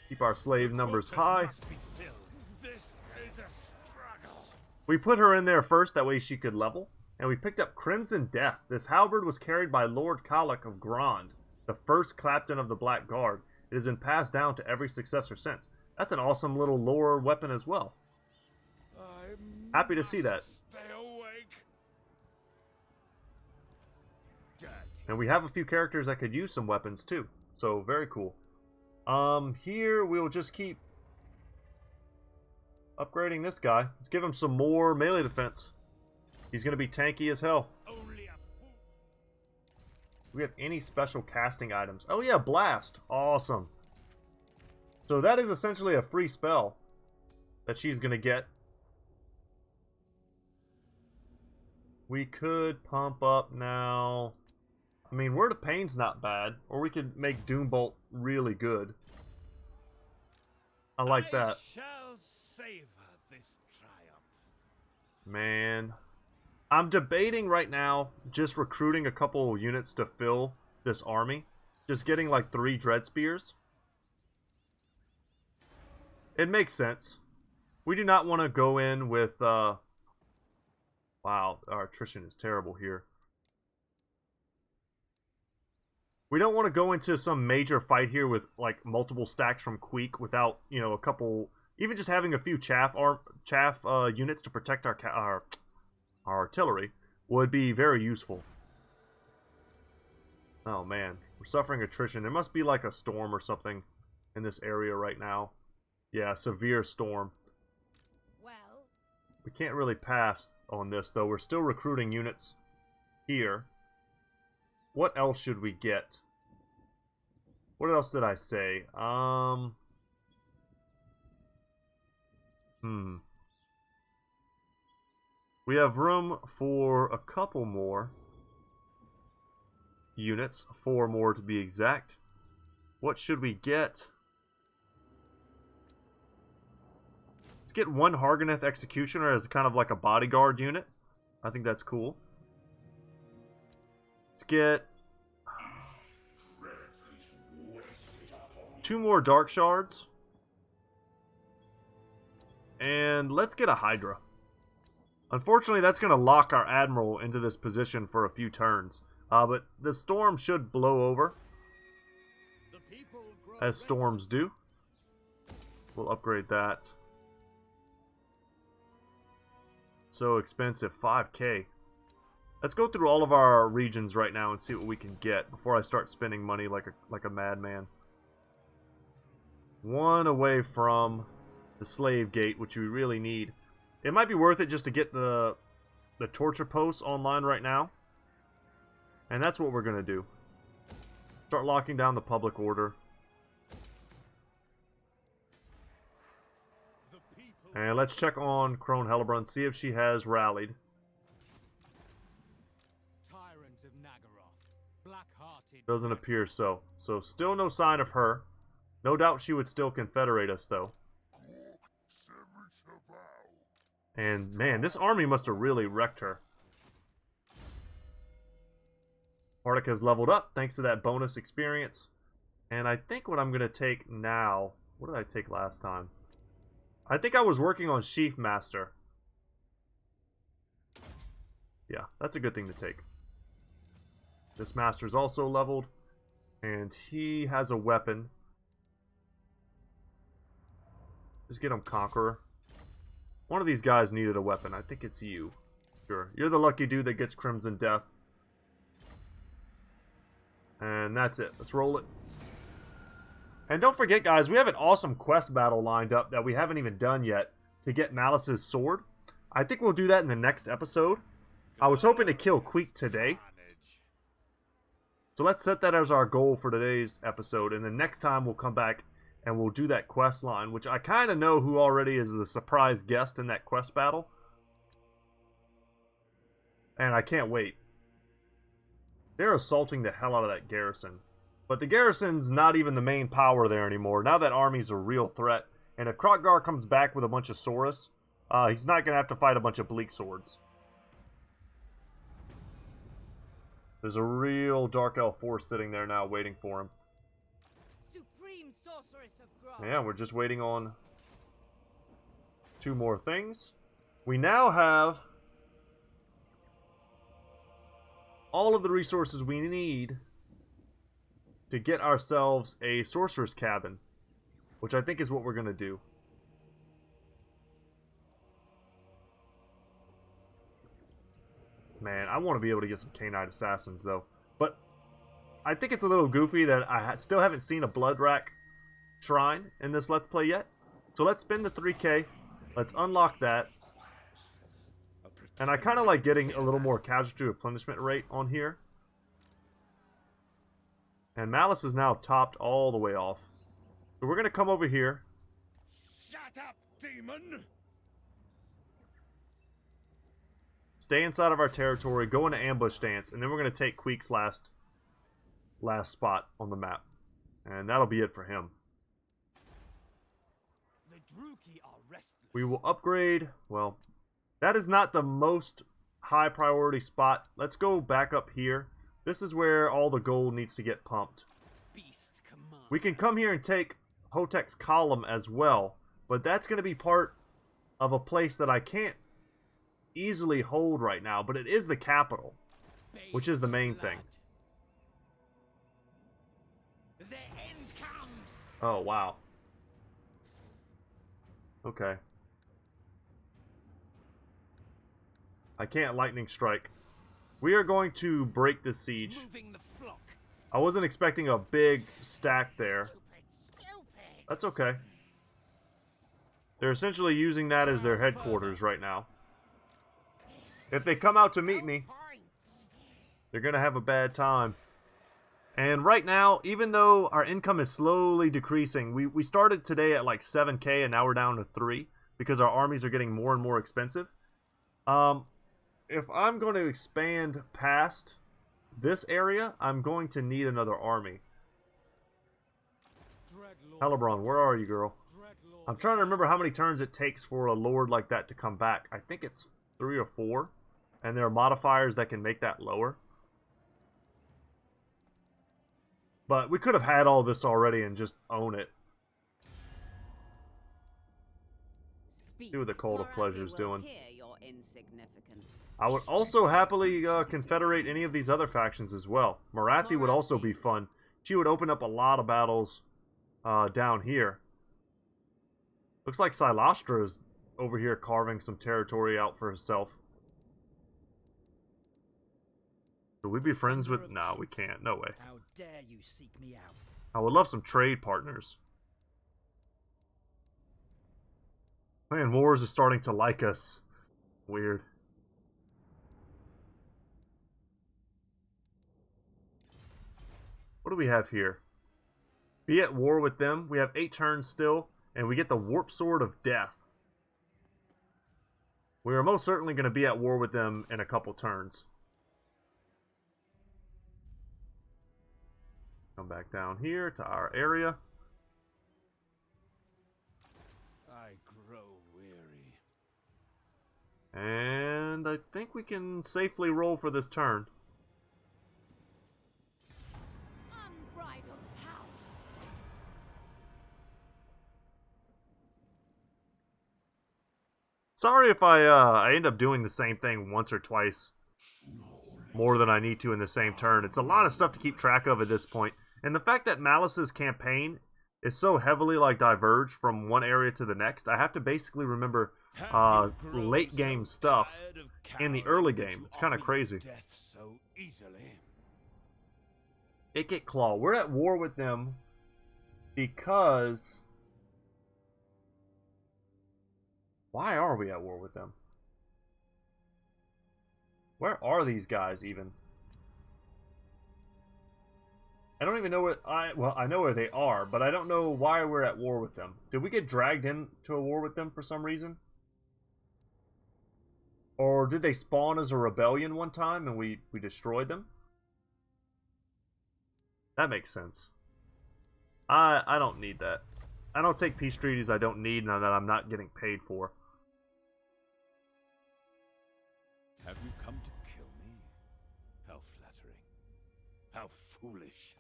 Keep our slave numbers high. Must be filled. This is a struggle. We put her in there first, that way she could level. And we picked up Crimson Death. This halberd was carried by Lord Kalak of Grond, the first captain of the Black Guard. It has been passed down to every successor since. That's an awesome little lore weapon as well. I Happy to see that. Stay awake. Dirty. And we have a few characters that could use some weapons too. So, very cool. Here we'll just keep upgrading this guy. Let's give him some more melee defense. He's going to be tanky as hell. Only a fool. Do we have any special casting items? Oh yeah, Blast. Awesome. So that is essentially a free spell that she's going to get. We could pump up now. I mean, Word of Pain's not bad. Or we could make Doombolt really good. I like that. I shall savor this triumph. Man. I'm debating right now just recruiting a couple units to fill this army. Just getting like 3 Dread Spears. It makes sense. We do not want to go in with... Wow, our attrition is terrible here. We don't want to go into some major fight here with like multiple stacks from Queek without, you know, a couple... Even just having a few chaff units to protect our artillery would be very useful. Oh man, we're suffering attrition. There must be like a storm or something in this area right now. Yeah, severe storm. Well, We can't really pass on this though. We're still recruiting units here. What else should we get? What else did I say? We have room for a couple more units. 4 more to be exact. What should we get? Let's get 1 Harganeth Executioner as kind of like a bodyguard unit. I think that's cool. Let's get 2 more Dark Shards. And let's get a Hydra. Unfortunately, that's going to lock our Admiral into this position for a few turns. But the storm should blow over, as storms do. We'll upgrade that. So expensive, 5K. Let's go through all of our regions right now and see what we can get before I start spending money like a madman. 1 away from the Slave Gate, which we really need. It might be worth it just to get the torture posts online right now. And that's what we're going to do. Start locking down the public order. And let's check on Crone Hellebrand, see if she has rallied. Doesn't appear so. So still no sign of her. No doubt she would still confederate us, though. And man, this army must have really wrecked her. Partica's leveled up thanks to that bonus experience. And I think what I'm going to take now... What did I take last time? I think I was working on Sheaf Master. Yeah, that's a good thing to take. This Master's also leveled. And he has a weapon. Just get him Conqueror. One of these guys needed a weapon. I think it's you. Sure. You're the lucky dude that gets Crimson Death. And that's it. Let's roll it. And don't forget, guys, we have an awesome quest battle lined up that we haven't even done yet to get Malus's sword. I think we'll do that in the next episode. I was hoping to kill Queek today. So let's set that as our goal for today's episode. And then next time we'll come back and we'll do that quest line, which I kind of know who already is the surprise guest in that quest battle. And I can't wait. They're assaulting the hell out of that garrison. But the garrison's not even the main power there anymore. Now that army's a real threat. And if Krogdar comes back with a bunch of Saurus, he's not going to have to fight a bunch of Bleak Swords. There's a real Dark Elf force sitting there now waiting for him. Supreme sorceress of Grog. Yeah, we're just waiting on 2 more things. We now have all of the resources we need to get ourselves a sorcerer's cabin, which I think is what we're going to do. Man, I want to be able to get some K-Knight Assassins, though. But I think it's a little goofy that I still haven't seen a Blood Rack shrine in this Let's Play yet. So let's spend the 3K. Let's unlock that. And I kind of like getting a little more casualty replenishment rate on here. And Malus is now topped all the way off. So we're going to come over here. Shut up, demon! Stay inside of our territory, go into ambush stance, and then we're going to take Queek's last spot on the map. And that'll be it for him. The Druki are restless. We will upgrade, well, that is not the most high priority spot. Let's go back up here. This is where all the gold needs to get pumped. Beast command. We can come here and take Hotek's column as well, but that's going to be part of a place that I can't easily hold right now, but it is the capital, which is the main thing. The end comes. Oh, wow. Okay. I can't lightning strike. We are going to break this siege. Moving the flock. I wasn't expecting a big stack there. Stupid. That's okay. They're essentially using that as their headquarters right now. If they come out to meet me, they're going to have a bad time. And right now, even though our income is slowly decreasing, we started today at like 7K and now we're down to 3 because our armies are getting more and more expensive. If I'm going to expand past this area, I'm going to need another army. Hellebrand, where are you, girl? I'm trying to remember how many turns it takes for a lord like that to come back. I think it's 3 or 4. And there are modifiers that can make that lower. But we could have had all this already and just own it. See what the Cult of Pleasure's doing. I would also happily confederate any of these other factions as well. Morathi would also be fun. She would open up a lot of battles down here. Looks like Silastra is over here carving some territory out for herself. Could we be friends with... No, we can't. No way. How dare you seek me out? I would love some trade partners. Clan Wars is starting to like us. Weird. What do we have here? Be at war with them. We have 8 turns still, and we get the Warp Sword of Death. We are most certainly going to be at war with them in a couple turns. Come back down here to our area. I grow weary. And I think we can safely roll for this turn. Unbridled power. Sorry if I end up doing the same thing once or twice. More than I need to in the same turn. It's a lot of stuff to keep track of at this point. And the fact that Malus's campaign is so heavily like diverged from one area to the next, I have to basically remember late game stuff in the early game. It's kind of crazy. So easily. Ikit Claw. We're at war with them because... Why are we at war with them? Where are these guys even? I don't even know where I know where they are, but I don't know why we're at war with them. Did we get dragged into a war with them for some reason? Or did they spawn as a rebellion one time and we destroyed them? That makes sense. I don't need that. I don't take peace treaties I don't need and that I'm not getting paid for. Have you come to kill me? How flattering. How foolish.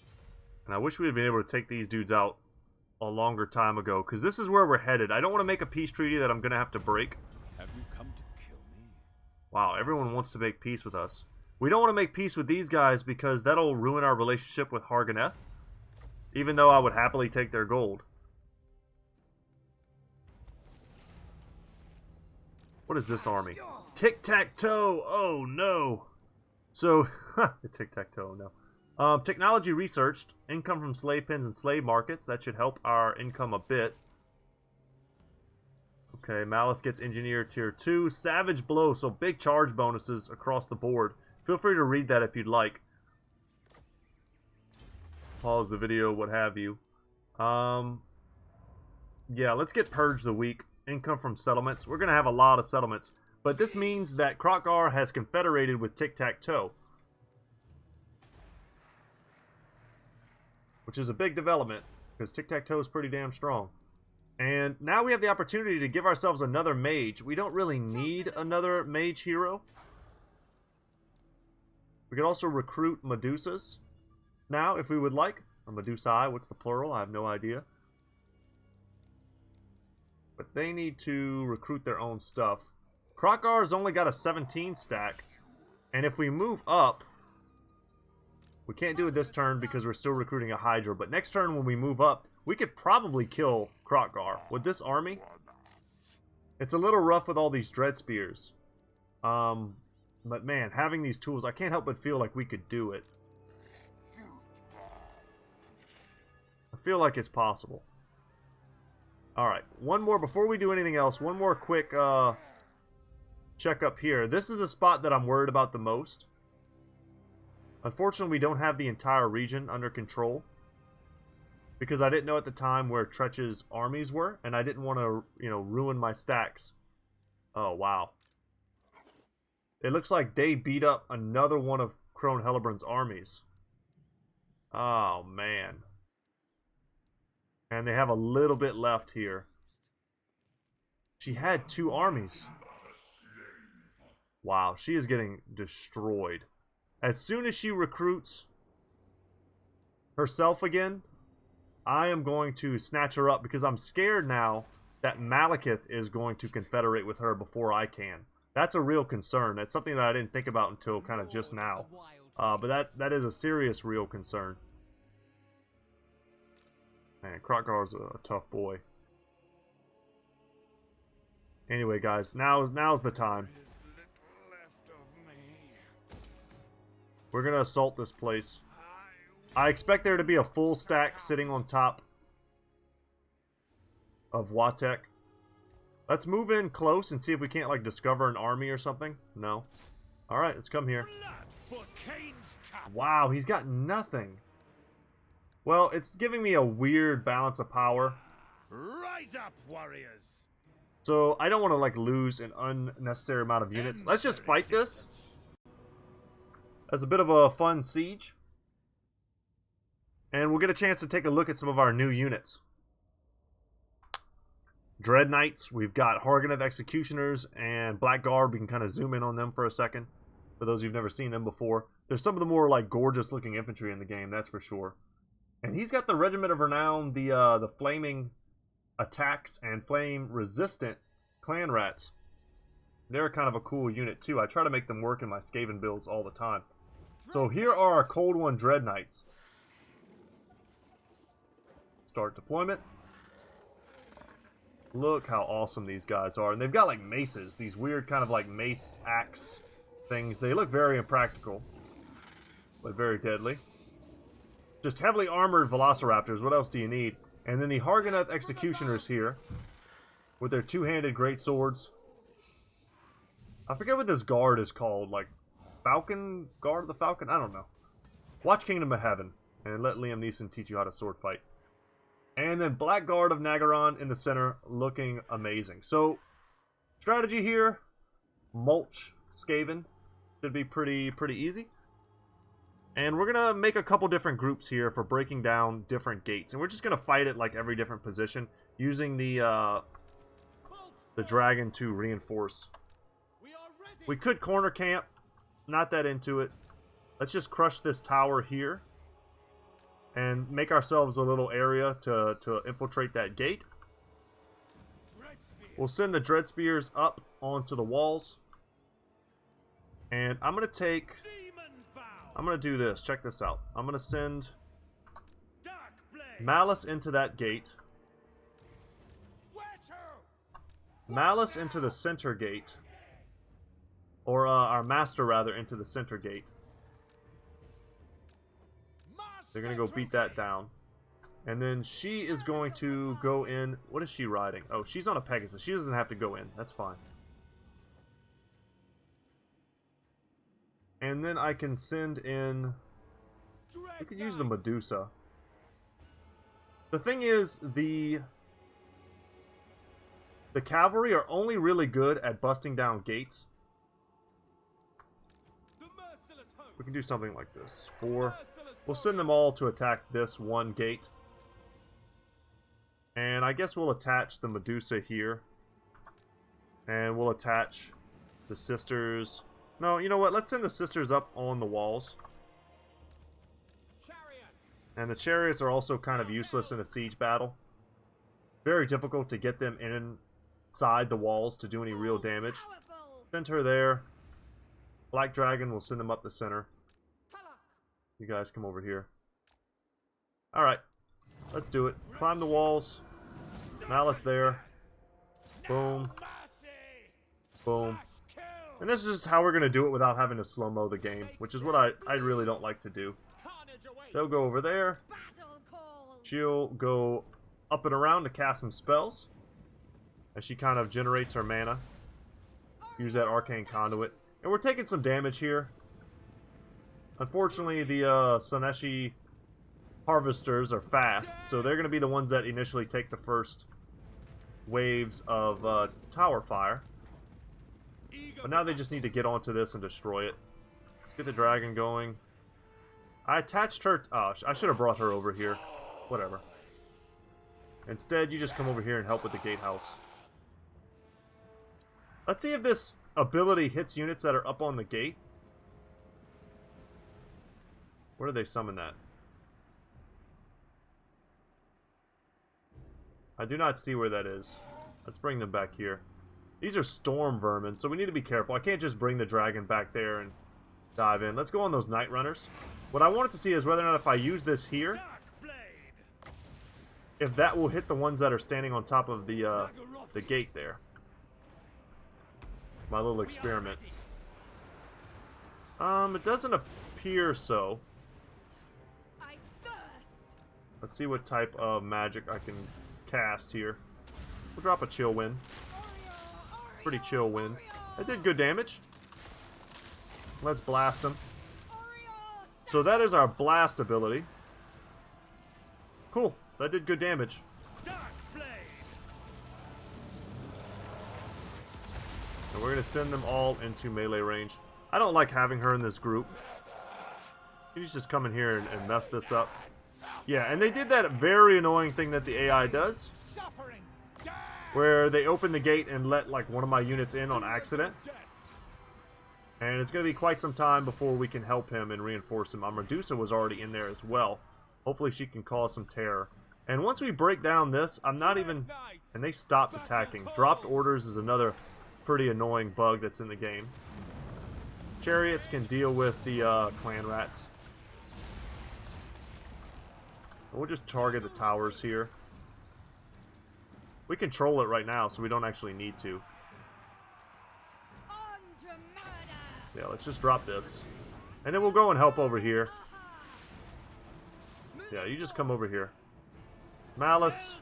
And I wish we had been able to take these dudes out a longer time ago, because this is where we're headed. I don't want to make a peace treaty that I'm going to have to break. Have you come to kill me? Wow, everyone wants to make peace with us. We don't want to make peace with these guys because that'll ruin our relationship with Hargoneth, even though I would happily take their gold. What is this army? Tic-tac-toe! Oh, no! So, tic-tac-toe, no. Technology researched. Income from slave pens and slave markets. That should help our income a bit. Okay, Malus gets Engineer Tier 2. Savage Blow, so big charge bonuses across the board. Feel free to read that if you'd like. Pause the video, what have you. Yeah, let's get Purge the Week. Income from settlements. We're going to have a lot of settlements. But this means that Kroq-Gar has confederated with Tic-Tac-Toe. Which is a big development, because Tic-Tac-Toe is pretty damn strong. And now we have the opportunity to give ourselves another mage. We don't really need another mage hero. We could also recruit Medusas. Now, if we would like. Or Medusae, what's the plural? I have no idea. But they need to recruit their own stuff. Kroq-Gar's only got a 17 stack. And if we move up... We can't do it this turn because we're still recruiting a Hydra. But next turn when we move up, we could probably kill Kroq-Gar. With this army, it's a little rough with all these Dread Spears. But man, having these tools, I can't help but feel like we could do it. I feel like it's possible. Alright, one more, before we do anything else, one more quick check up here. This is the spot that I'm worried about the most. Unfortunately, we don't have the entire region under control. Because I didn't know at the time where Tretch's armies were, and I didn't want to, ruin my stacks. Oh, wow. It looks like they beat up another one of Crone Hellebrand's armies. Oh, man. And they have a little bit left here. She had 2 armies. Wow, she is getting destroyed. As soon as she recruits herself again, I am going to snatch her up because I'm scared now that Malekith is going to confederate with her before I can. That's a real concern. That's something that I didn't think about until kind of just now. But that is a serious, real concern. Man, Kroq-Gar's a tough boy. Anyway, guys, now's the time. We're gonna assault this place. I expect there to be a full stack sitting on top of Watek. Let's move in close and see if we can't, like, discover an army or something. No. Alright, let's come here. Wow, he's got nothing. Well, it's giving me a weird balance of power. Rise up, warriors! So, I don't want to, like, lose an unnecessary amount of units. Let's just fight this as a bit of a fun siege. And we'll get a chance to take a look at some of our new units. Dread Knights, we've got Hargoneth Executioners and Blackguard. We can kind of zoom in on them for a second, for those who've never seen them before. There's some of the more, like, gorgeous looking infantry in the game, that's for sure. And he's got the Regiment of Renown, the flaming attacks and flame resistant clan rats. They're kind of a cool unit too. I try to make them work in my Skaven builds all the time. So here are our Cold One Dread Knights. Start deployment. Look how awesome these guys are. And they've got, like, maces. These weird kind of, like, mace axe things. They look very impractical, but very deadly. Just heavily armored velociraptors. What else do you need? And then the Hargoneth Executioners here with their two-handed great swords. I forget what this guard is called. Like, Falcon? Guard of the Falcon? I don't know. Watch Kingdom of Heaven and let Liam Neeson teach you how to sword fight. And then Blackguard of Nagaron in the center, looking amazing. So, strategy here, mulch Skaven. Should be pretty easy. And we're going to make a couple different groups here for breaking down different gates. And we're just going to fight at, like, every different position, using the dragon to reinforce. We could corner camp, not that into it. Let's just crush this tower here. And make ourselves a little area to infiltrate that gate. We'll send the Dread Spears up onto the walls. And I'm going to do this. Check this out. I'm going to send Malus into that gate. Malus into the center gate. Or our Master, rather, into the center gate. They're going to go beat that down. And then she is going to go in. What is she riding? Oh, she's on a Pegasus. She doesn't have to go in. That's fine. And then I can send in... We could use the Medusa. The thing is, the cavalry are only really good at busting down gates. We can do something like this. We'll send them all to attack this one gate. And I guess we'll attach the Medusa here. And we'll attach the sisters. No, you know what? Let's send the sisters up on the walls. And the chariots are also kind of useless in a siege battle. Very difficult to get them inside the walls to do any real damage. Send her there. Black Dragon will send them up the center. You guys come over here. Alright. Let's do it. Climb the walls. Malus there. Boom. Boom. And this is how we're going to do it without having to slow-mo the game, which is what I really don't like to do. They'll go over there. She'll go up and around to cast some spells. As she kind of generates her mana. Use that Arcane Conduit. And we're taking some damage here. Unfortunately, the Snikch Harvesters are fast, so they're going to be the ones that initially take the first waves of tower fire. But now they just need to get onto this and destroy it. Let's get the dragon going. I attached her... Oh, I should have brought her over here. Whatever. Instead, you just come over here and help with the gatehouse. Let's see if this ability hits units that are up on the gate. Where do they summon that? I do not see where that is. Let's bring them back here. These are storm vermin, so we need to be careful. I can't just bring the dragon back there and dive in. Let's go on those night runners. What I wanted to see is whether or not if I use this here, if that will hit the ones that are standing on top of the gate there. My little experiment. It doesn't appear so. Let's see what type of magic I can cast here. We'll drop a chill wind. Pretty chill wind. That did good damage. Let's blast him. So that is our blast ability. Cool. That did good damage. And we're going to send them all into melee range. I don't like having her in this group. She's just come in here and mess this up. Yeah, and they did that very annoying thing that the AI does. Where they open the gate and let like one of my units in on accident. And it's going to be quite some time before we can help him and reinforce him. Our Medusa was already in there as well. Hopefully she can cause some terror. And once we break down this, I'm not even... And they stopped attacking. Dropped orders is another pretty annoying bug that's in the game. Chariots can deal with the clan rats. We'll just target the towers here. We control it right now, so we don't actually need to. Yeah, let's just drop this. And then we'll go and help over here. Yeah, you just come over here. Malus.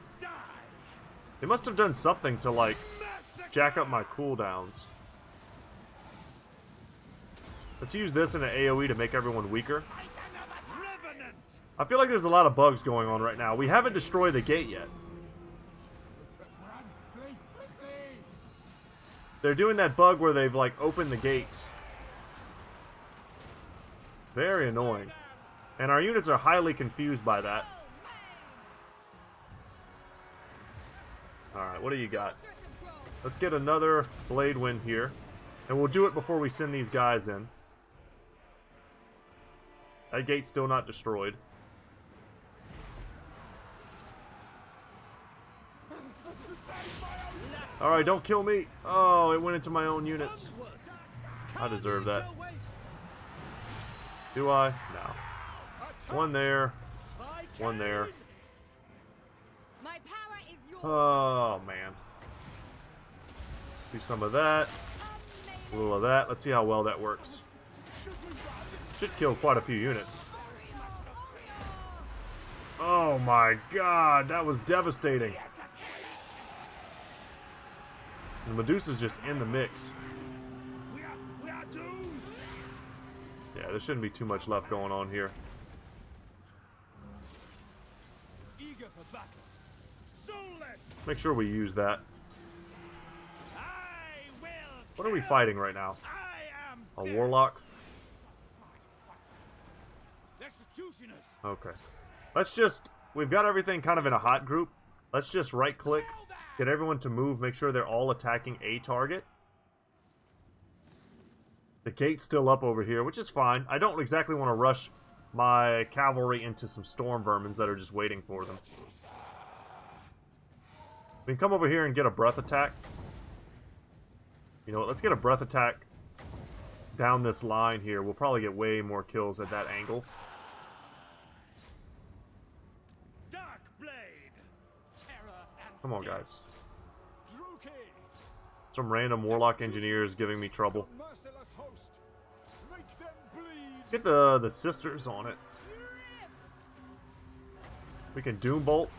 They must have done something to, like, jack up my cooldowns. Let's use this in an AoE to make everyone weaker. I feel like there's a lot of bugs going on right now. We haven't destroyed the gate yet. They're doing that bug where they've, like, opened the gates. Very annoying. And our units are highly confused by that. Alright, what do you got? Let's get another blade wind here. And we'll do it before we send these guys in. That gate's still not destroyed. Alright, don't kill me. Oh, it went into my own units. I deserve that. Do I? No. One there. One there. Oh, man. Do some of that. A little of that. Let's see how well that works. Should kill quite a few units. Oh my god, that was devastating. The Medusa's just in the mix. Yeah, there shouldn't be too much left going on here. Make sure we use that. What are we fighting right now? A warlock? Okay. Let's just... We've got everything kind of in a hot group. Let's just right-click, get everyone to move, make sure they're all attacking a target. The gate's still up over here, which is fine. I don't exactly want to rush my cavalry into some storm vermins that are just waiting for them. We can come over here and get a breath attack. You know what, let's get a breath attack down this line here. We'll probably get way more kills at that angle. Come on, guys. Some random warlock engineers giving me trouble. Get the sisters on it. We can Doom Bolt.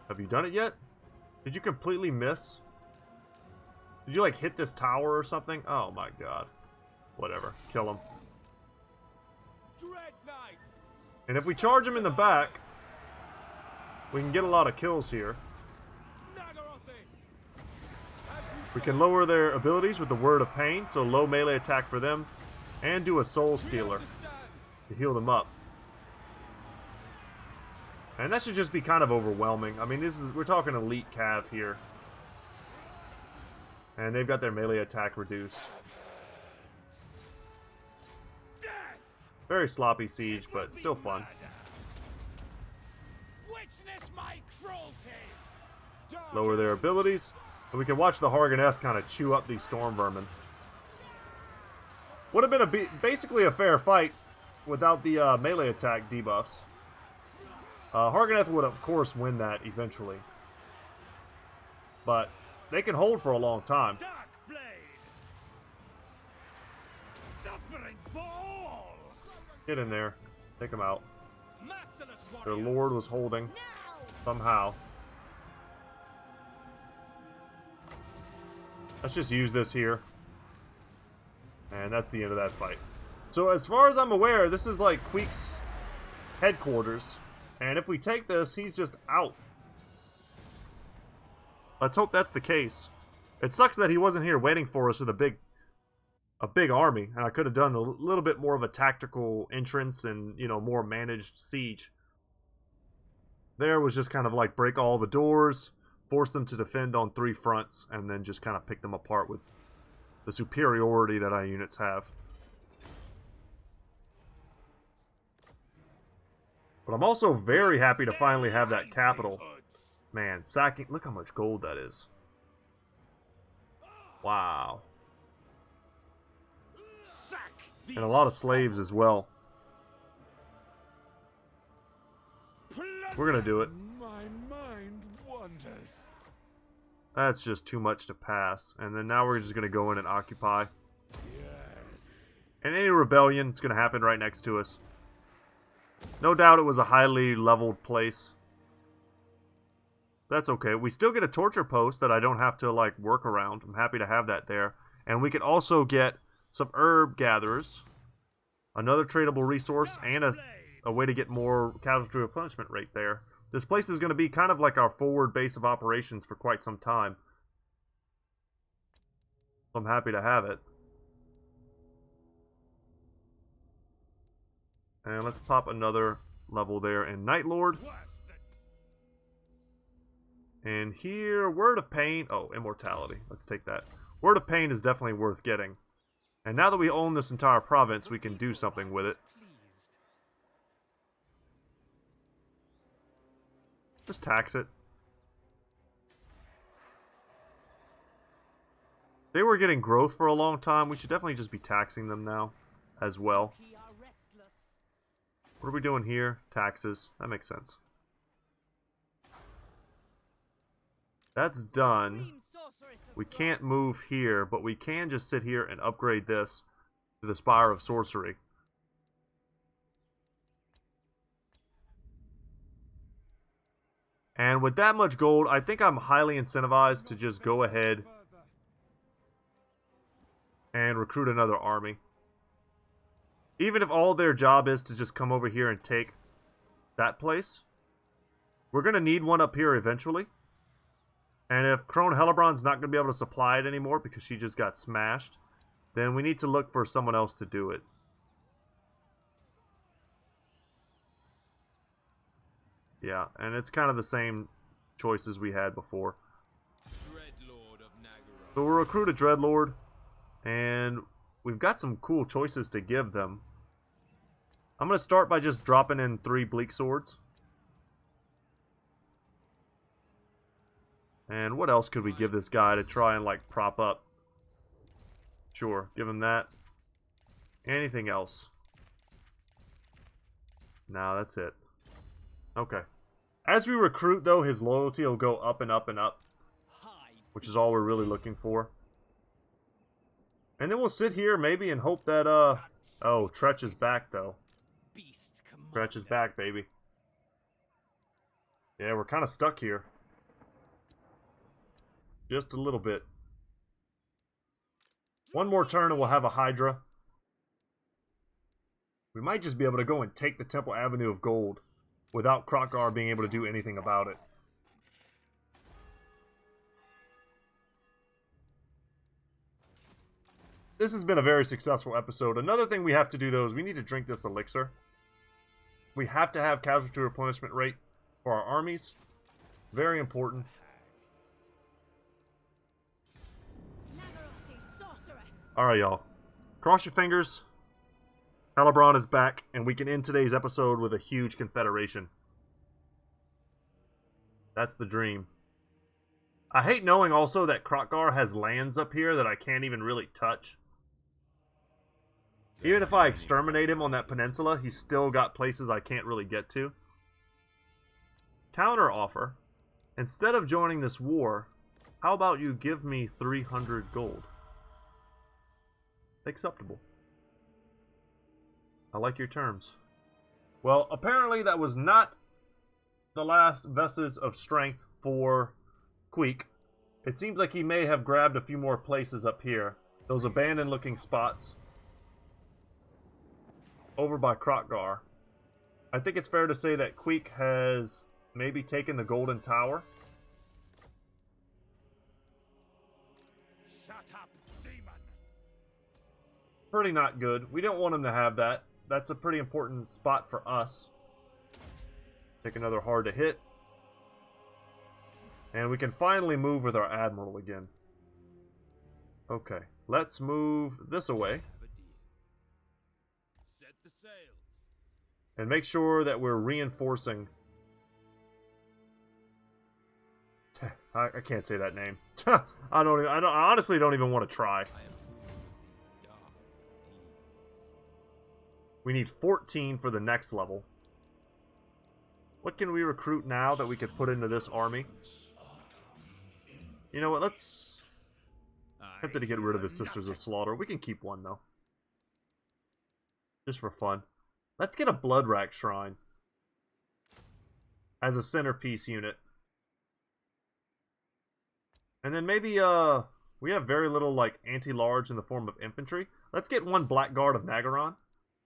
Have you done it yet? Did you completely miss? Did you like hit this tower or something? Oh my god. Whatever. Kill him. And if we charge him in the back, we can get a lot of kills here. We can lower their abilities with the Word of Pain, so low melee attack for them, and do a Soul Stealer to heal them up. And that should just be kind of overwhelming. I mean, we're talking elite cav here. And they've got their melee attack reduced. Very sloppy siege, but still fun. Witness my cruelty. Lower their abilities. And we can watch the Harganeth kind of chew up these storm vermin. Would have been basically a fair fight without the melee attack debuffs. Harganeth would, of course, win that eventually. But they can hold for a long time. Darkblade. Suffering for all. Get in there. Take them out. Masterless Their warrior. lord was holding. Somehow. Let's just use this here. And that's the end of that fight. So as far as I'm aware, this is like Queek's headquarters. And if we take this, he's just out. Let's hope that's the case. It sucks that he wasn't here waiting for us with a big army. And I could have done a little bit more of a tactical entrance and, you know, more managed siege. There was just kind of like break all the doors, force them to defend on 3 fronts, and then just kind of pick them apart with the superiority that our units have. But I'm also very happy to finally have that capital. Man, sacking... Look how much gold that is. Wow. And a lot of slaves as well. We're gonna do it. My mind wanders. That's just too much to pass. And then now we're just gonna go in and occupy. Yes. And any rebellion is gonna happen right next to us. No doubt it was a highly leveled place. That's okay. We still get a torture post that I don't have to, like, work around. I'm happy to have that there. And we can also get some herb gatherers, another tradable resource, and a way to get more casualty replenishment rate there. This place is going to be kind of like our forward base of operations for quite some time. So I'm happy to have it. And let's pop another level there in Nightlord. And here, Word of Pain. Oh, Immortality. Let's take that. Word of Pain is definitely worth getting. And now that we own this entire province, we can do something with it. Just tax it. They were getting growth for a long time. We should definitely just be taxing them now as well. What are we doing here? Taxes. That makes sense. That's done. We can't move here, but we can just sit here and upgrade this to the Spire of Sorcery. And with that much gold, I think I'm highly incentivized to just go ahead and recruit another army. Even if all their job is to just come over here and take that place. We're going to need one up here eventually. And if Crone Hellebrand's not going to be able to supply it anymore because she just got smashed, then we need to look for someone else to do it. Yeah, and it's kind of the same choices we had before. So we'll recruit a Dreadlord, and we've got some cool choices to give them. I'm going to start by just dropping in 3 Bleak Swords. And what else could we give this guy to try and, like, prop up? Sure, give him that. Anything else? No, that's it. Okay. As we recruit, though, his loyalty will go up and up and up. Which is all we're really looking for. And then we'll sit here, maybe, and hope that, Oh, Tretch is back, though. Tretch is back, baby. Yeah, we're kind of stuck here. Just a little bit. One more turn and we'll have a Hydra. We might just be able to go and take the Temple Avenue of Gold without Krokkar being able to do anything about it. This has been a very successful episode. Another thing we have to do, though, is we need to drink this elixir. We have to have casualty replenishment rate for our armies. Very important. Alright, y'all. Cross your fingers. Hellebrand is back, and we can end today's episode with a huge confederation. That's the dream. I hate knowing also that Kroq-Gar has lands up here that I can't even really touch. Even if I exterminate him on that peninsula, he's still got places I can't really get to. Counter offer. Instead of joining this war, how about you give me 300 gold? Acceptable. I like your terms. Well, apparently that was not the last vestige of strength for Queek. It seems like he may have grabbed a few more places up here. Those abandoned looking spots over by Kroq-Gar. I think it's fair to say that Queek has maybe taken the Golden Tower. Shut up, demon! Pretty not good. We don't want him to have that. That's a pretty important spot for us. Take another hard to hit. And we can finally move with our Admiral again. Okay, let's move this away. Set the sails. And make sure that we're reinforcing. I can't say that name. I honestly don't even want to try. We need 14 for the next level. What can we recruit now that we could put into this army? You know what, let's... Tempted to get rid of the Sisters of Slaughter. We can keep one, though. Just for fun. Let's get a Blood Rack Shrine. As a centerpiece unit. And then maybe, we have very little, like, anti-large in the form of infantry. Let's get one Blackguard of Nagaron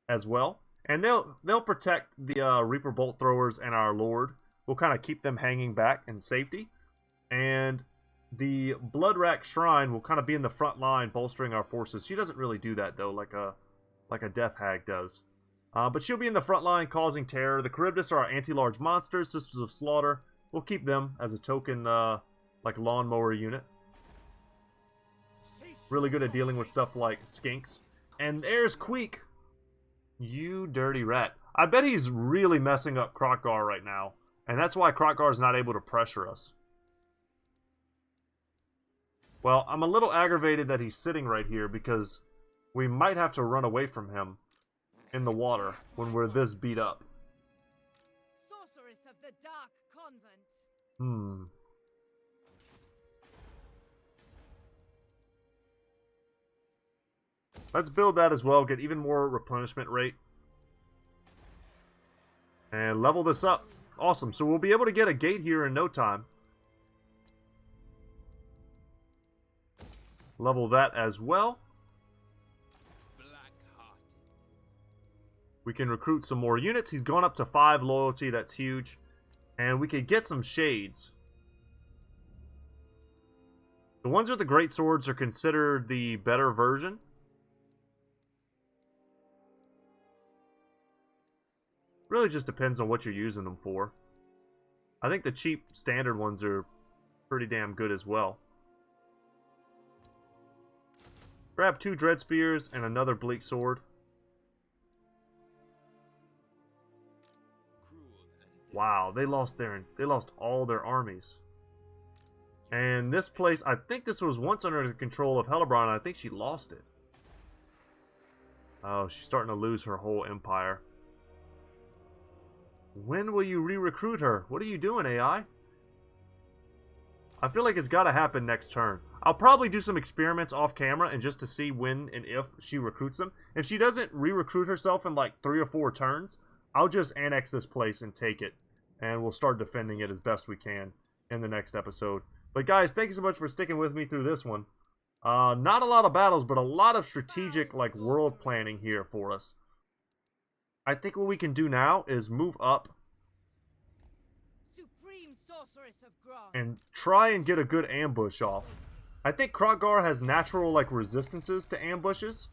as well. And they'll protect the Reaper Bolt Throwers and our Lord. We'll kind of keep them hanging back in safety. And the Blood Rack Shrine will kind of be in the front line, bolstering our forces. She doesn't really do that, though, like a Death Hag does. But she'll be in the front line, causing terror. The Charybdis are our anti-large monsters, Sisters of Slaughter. We'll keep them as a token, like, lawnmower unit. Really good at dealing with stuff like skinks. And there's Queek. You dirty rat. I bet he's really messing up Kroq-Gar right now. And that's why Kroq-Gar is not able to pressure us. Well, I'm a little aggravated that he's sitting right here because we might have to run away from him in the water when we're this beat up. Sorceress of the Dark Convent. Let's build that as well, get even more replenishment rate. And level this up. Awesome, so we'll be able to get a gate here in no time. Level that as well. We can recruit some more units. He's gone up to 5 loyalty, that's huge. And we could get some shades. The ones with the great swords are considered the better version. Really just depends on what you're using them for. I think the cheap standard ones are pretty damn good as well. Grab 2 Dread Spears and another Bleak Sword. Wow, they lost all their armies. And this place, I think this was once under the control of Hellebron, and I think she lost it. Oh, she's starting to lose her whole empire. When will you re-recruit her? What are you doing, AI? I feel like it's got to happen next turn. I'll probably do some experiments off camera and just to see when and if she recruits them. If she doesn't re-recruit herself in like 3 or 4 turns, I'll just annex this place and take it. And we'll start defending it as best we can in the next episode. But guys, thank you so much for sticking with me through this one. Not a lot of battles, but a lot of strategic like world planning here for us. I think what we can do now is move up Supreme Sorceress of Grog. and try and get a good ambush off. I think Kroq-Gar has natural like resistances to ambushes,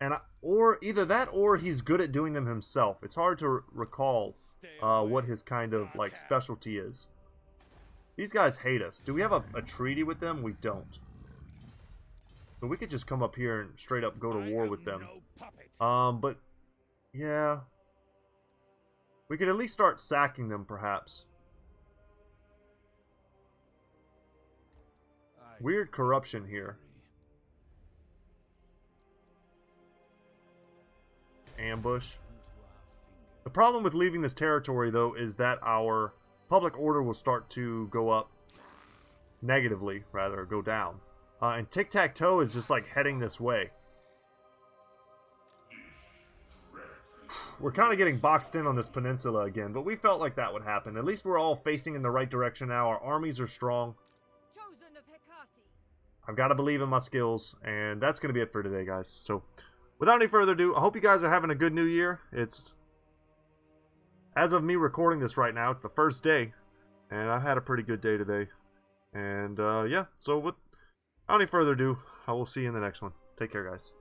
and or either that or he's good at doing them himself. It's hard to recall what his kind of like specialty is. These guys hate us. Do we have a treaty with them? We don't. So we could just come up here and straight up go to war with them. But yeah, we could at least start sacking them, perhaps. weird corruption here. Ambush. The problem with leaving this territory, though, is that our public order will start to go up negatively, rather, go down. And tic-tac-toe is just like heading this way. We're kind of getting boxed in on this peninsula again, but we felt like that would happen. At least we're all facing in the right direction now. Our armies are strong. Chosen of Hecate. I've got to believe in my skills, and that's going to be it for today, guys. So, without any further ado, I hope you guys are having a good new year. It's, as of me recording this right now, it's the first day, and I've had a pretty good day today. And, yeah, so without any further ado, I will see you in the next one. Take care, guys.